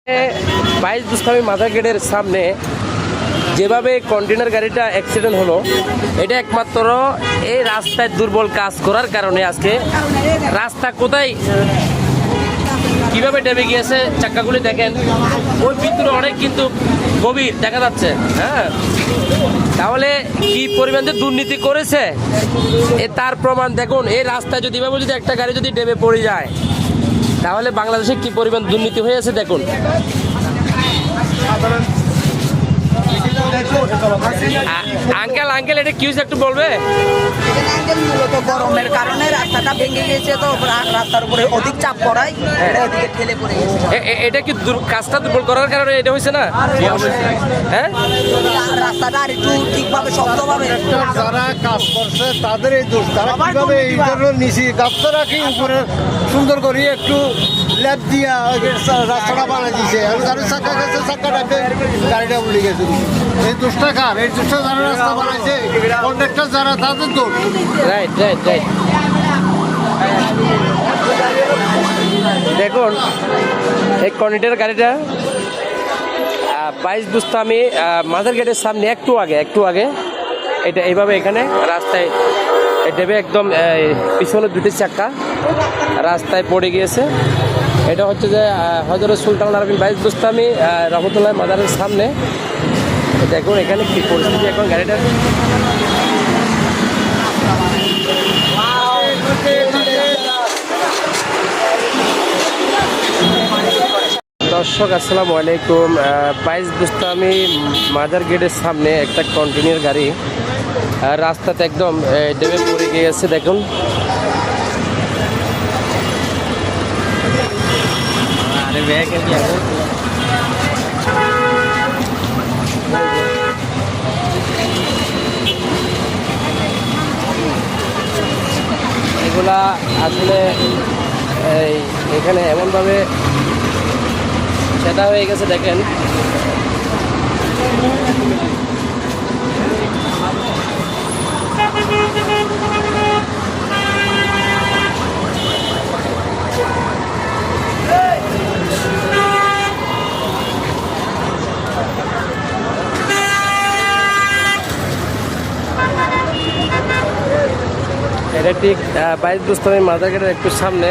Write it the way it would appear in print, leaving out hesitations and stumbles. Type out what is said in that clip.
22 Bustami mother গেটের সামনে যেভাবে কন্টেনার গাড়িটা অ্যাক্সিডেন্ট হলো, এটা একমাত্র এই রাস্তায় দুর্বল কাজ করার কারণে। আজকে রাস্তা কোথায় কিভাবে ডেবে গিয়েছে চাক্কাগুলি দেখেন, ওই ভিতরে অনেক কিন্তু গভীর দেখা যাচ্ছে। হ্যাঁ, তাহলে কি পরিমাণ যে দুর্নীতি করেছে তার প্রমাণ দেখুন। এই রাস্তায় যদি এভাবে যদি একটা গাড়ি যদি ডেবে পড়ে যায়, তাহলে বাংলাদেশে কি পরিমাণ দুর্নীতি হয়েছে দেখুন। আঙ্কেল আঙ্কেল এটা কি হয়েছে একটু বলবে? মূলত গরমের কারণে রাস্তাটা ভেঙে গেছে, তো রাস্তার উপরে অধিক চাপ পড়ায় ওদিকে ঠেলে পড়ে গেছে। এটা কি কাজটা দুর্বল করার কারণে এটা হয়েছে না? হ্যাঁ, রাস্তাটা আর একটু ঠিকভাবে শক্তভাবে যারা কাজ করছে তাদের এই দোষ। তারা কিভাবে এই ধরনের নিচে গাছটা কি উপরে সুন্দর করে একটু ল্যাপ দিয়া রাস্তাটা বানিয়ে দিয়েছে। গাড়ি চাকা গেছে, চাকাটাকে গাড়িটা উল্টে গেছে। এই দোষটা কার? এই দোষটা যারা রাস্তা বানাইছে, কন্ট্রাক্টর যারা, তাদের দোষ। Right right right. দেখুন এই কন্টেনার গাড়িটা 22 বুস্তামি মাদার গেটের সামনে একটু আগে এটা এইভাবে এখানে রাস্তায় ডেবে একদম পিছনে দুটি চাক্কা রাস্তায় পড়ে গিয়েছে। এটা হচ্ছে যে হযরত সুলতান আরবিন 22 বুস্তামি রহমতুল্লাহ মাদারের সামনে। দেখুন এখানে কি পরিস্থিতি এখন গাড়িটার। দর্শক আসসালামু আলাইকুম। 22 বুস্তামি মাদার গেটের সামনে একটা কন্টেনার গাড়ি রাস্তাতে একদম ডেবে পড়ে গিয়েছে। দেখুন এগুলা আসলে এখানে এমনভাবে সেটা হয়ে গেছে দেখেন। এটা ঠিক 22 বুস্তামি মাদার গেটের একটু সামনে